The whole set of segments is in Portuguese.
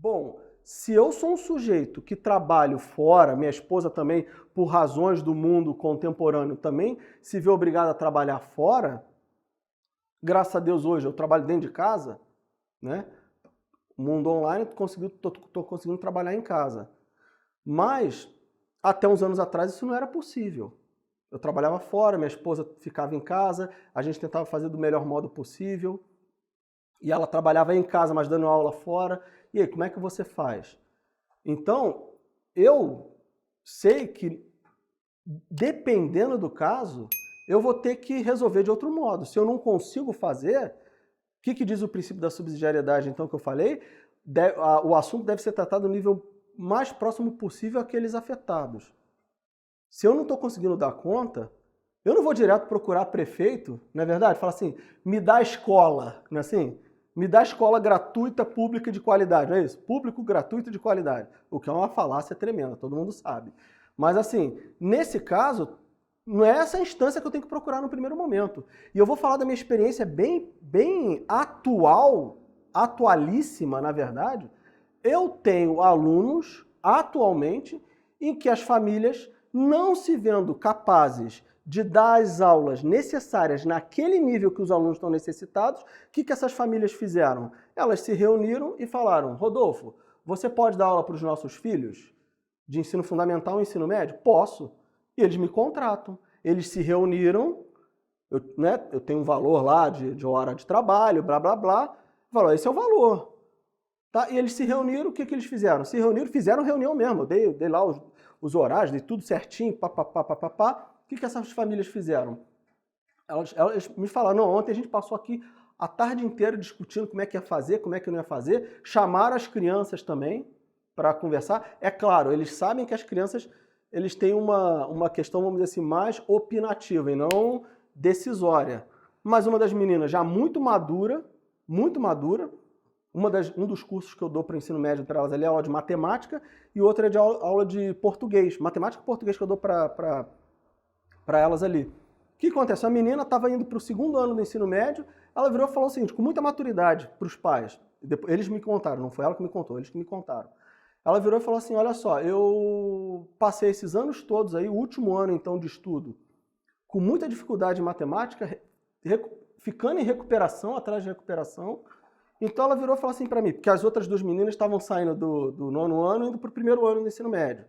Bom, se eu sou um sujeito que trabalho fora, minha esposa também, por razões do mundo contemporâneo, também se vê obrigada a trabalhar fora, graças a Deus hoje eu trabalho dentro de casa, né? Mundo online, tô conseguindo trabalhar em casa. Mas, até uns anos atrás, isso não era possível. Eu trabalhava fora, minha esposa ficava em casa, a gente tentava fazer do melhor modo possível. E ela trabalhava em casa, mas dando aula fora. E aí, como é que você faz? Então, eu sei que, dependendo do caso, eu vou ter que resolver de outro modo. Se eu não consigo fazer, o que diz o princípio da subsidiariedade, então, que eu falei? O assunto deve ser tratado no nível mais próximo possível àqueles afetados. Se eu não estou conseguindo dar conta, eu não vou direto procurar prefeito, não é verdade? Falar assim, me dá escola, não é assim? Me dá escola gratuita, pública de qualidade, não é isso? Público, gratuito de qualidade. O que é uma falácia tremenda, todo mundo sabe. Mas assim, nesse caso, não é essa instância que eu tenho que procurar no primeiro momento. E eu vou falar da minha experiência bem atual, atualíssima, na verdade. Eu tenho alunos, atualmente, em que as famílias, não se vendo capazes de dar as aulas necessárias naquele nível que os alunos estão necessitados, o que essas famílias fizeram? Elas se reuniram e falaram, Rodolfo, você pode dar aula para os nossos filhos de ensino fundamental e ensino médio? Posso. E eles me contratam. Eles se reuniram, eu tenho um valor lá de hora de trabalho, blá, blá, blá. Falou, esse é o valor. Tá? E eles se reuniram, o que eles fizeram? Se reuniram, fizeram reunião mesmo. Eu dei lá os horários, dei tudo certinho, papapá. O que essas famílias fizeram? Elas me falaram, não, ontem a gente passou aqui a tarde inteira discutindo como é que ia fazer, como é que não ia fazer. Chamaram as crianças também para conversar. É claro, eles sabem que as crianças eles têm uma questão, vamos dizer assim, mais opinativa e não decisória. Mas uma das meninas já muito madura, um dos cursos que eu dou para o ensino médio para elas ali é aula de matemática e outra é de aula de português. Matemática e português que eu dou para elas ali. O que acontece? A menina estava indo para o segundo ano do ensino médio, ela virou e falou o seguinte, com muita maturidade para os pais. Eles me contaram, não foi ela que me contou, eles que me contaram. Ela virou e falou assim, olha só, eu passei esses anos todos aí, o último ano então de estudo, com muita dificuldade em matemática, ficando em recuperação, atrás de recuperação. Então ela virou e falou assim para mim, porque as outras duas meninas estavam saindo do nono ano e indo para o primeiro ano do ensino médio.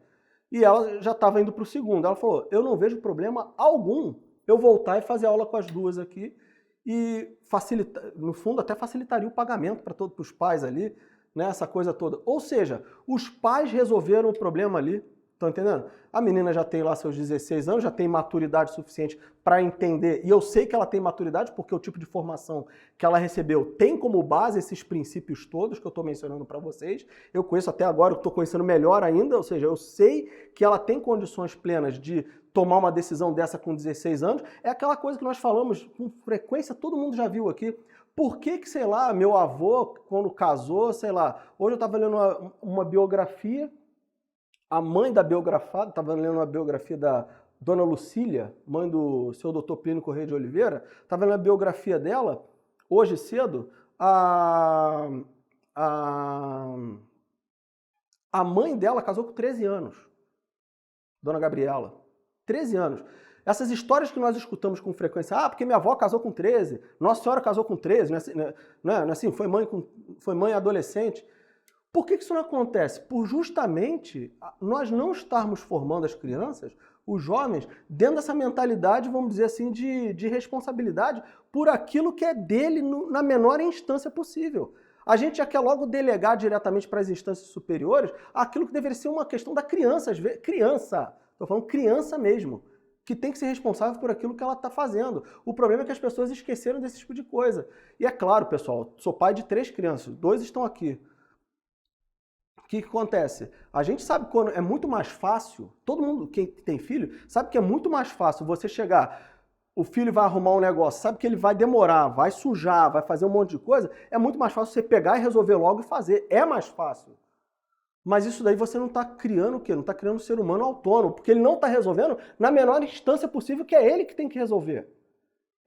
E ela já estava indo para o segundo. Ela falou, eu não vejo problema algum eu voltar e fazer aula com as duas aqui e no fundo até facilitaria o pagamento para os pais ali, né, essa coisa toda. Ou seja, os pais resolveram o problema ali, estão entendendo? A menina já tem lá seus 16 anos, já tem maturidade suficiente para entender, e eu sei que ela tem maturidade porque o tipo de formação que ela recebeu tem como base esses princípios todos que eu estou mencionando para vocês. Eu conheço até agora, eu estou conhecendo melhor ainda, ou seja, eu sei que ela tem condições plenas de tomar uma decisão dessa com 16 anos. É aquela coisa que nós falamos com frequência, todo mundo já viu aqui. Por que, sei lá, meu avô, quando casou, sei lá, hoje eu estava lendo uma biografia, a mãe da biografada, estava lendo uma biografia da Dona Lucília, mãe do seu Dr. Plínio Correia de Oliveira, estava lendo a biografia dela, hoje cedo, a mãe dela casou com 13 anos, Dona Gabriela, 13 anos. Essas histórias que nós escutamos com frequência, porque minha avó casou com 13, Nossa Senhora casou com 13, não é assim, foi mãe adolescente. Por que isso não acontece? Por justamente nós não estarmos formando as crianças, os jovens, dentro dessa mentalidade, vamos dizer assim, de responsabilidade por aquilo que é dele na menor instância possível. A gente já quer logo delegar diretamente para as instâncias superiores aquilo que deveria ser uma questão da criança, estou falando criança mesmo, que tem que ser responsável por aquilo que ela está fazendo. O problema é que as pessoas esqueceram desse tipo de coisa. E é claro, pessoal, sou pai de 3 crianças, 2 estão aqui. O que acontece? A gente sabe quando é muito mais fácil, todo mundo, quem tem filho, sabe que é muito mais fácil você chegar, o filho vai arrumar um negócio, sabe que ele vai demorar, vai sujar, vai fazer um monte de coisa, é muito mais fácil você pegar e resolver logo e fazer. É mais fácil. Mas isso daí você não está criando o quê? Não está criando um ser humano autônomo, porque ele não está resolvendo na menor instância possível, que é ele que tem que resolver.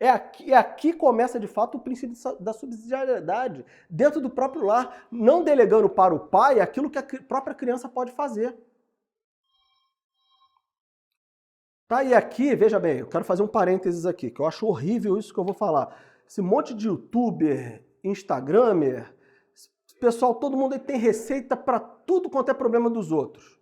É aqui que começa, de fato, o princípio da subsidiariedade, dentro do próprio lar, não delegando para o pai aquilo que a própria criança pode fazer. Tá, e aqui, veja bem, eu quero fazer um parênteses aqui, que eu acho horrível isso que eu vou falar. Esse monte de youtuber, instagramer, pessoal, todo mundo aí tem receita para tudo quanto é problema dos outros.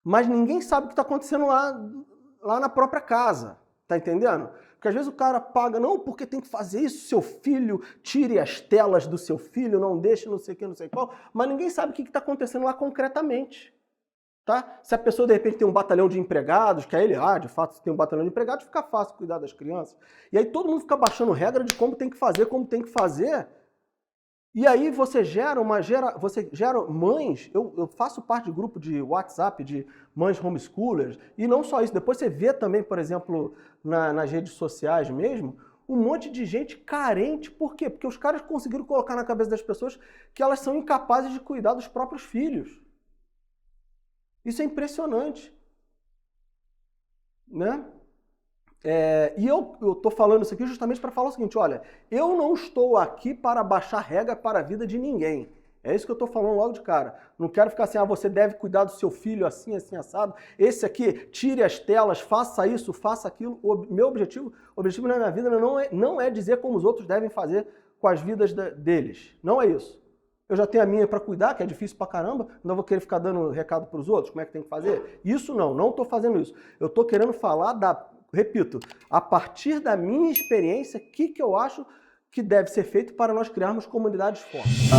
Mas ninguém sabe o que está acontecendo lá na própria casa, tá entendendo? Porque às vezes o cara paga, não, porque tem que fazer isso, seu filho, tire as telas do seu filho, não deixe não sei o que, não sei qual, mas ninguém sabe o que está acontecendo lá concretamente. Tá? Se a pessoa de repente tem um batalhão de empregados, que aí ele, de fato, se tem um batalhão de empregados, fica fácil cuidar das crianças. E aí todo mundo fica baixando regra de como tem que fazer, e aí você gera mães, eu faço parte de grupo de WhatsApp de mães homeschoolers, e não só isso, depois você vê também, por exemplo, nas redes sociais mesmo, um monte de gente carente. Por quê? Porque os caras conseguiram colocar na cabeça das pessoas que elas são incapazes de cuidar dos próprios filhos. Isso é impressionante, né? E eu estou falando isso aqui justamente para falar o seguinte, olha, eu não estou aqui para baixar regra para a vida de ninguém. É isso que eu estou falando logo de cara. Não quero ficar assim, você deve cuidar do seu filho assim, assim, assado. Esse aqui, tire as telas, faça isso, faça aquilo. O meu objetivo na minha vida não é dizer como os outros devem fazer com as vidas deles. Não é isso. Eu já tenho a minha para cuidar, que é difícil pra caramba, não vou querer ficar dando recado para os outros, como é que tem que fazer? Isso não estou fazendo isso. Eu estou querendo falar repito, a partir da minha experiência, o que eu acho que deve ser feito para nós criarmos comunidades fortes.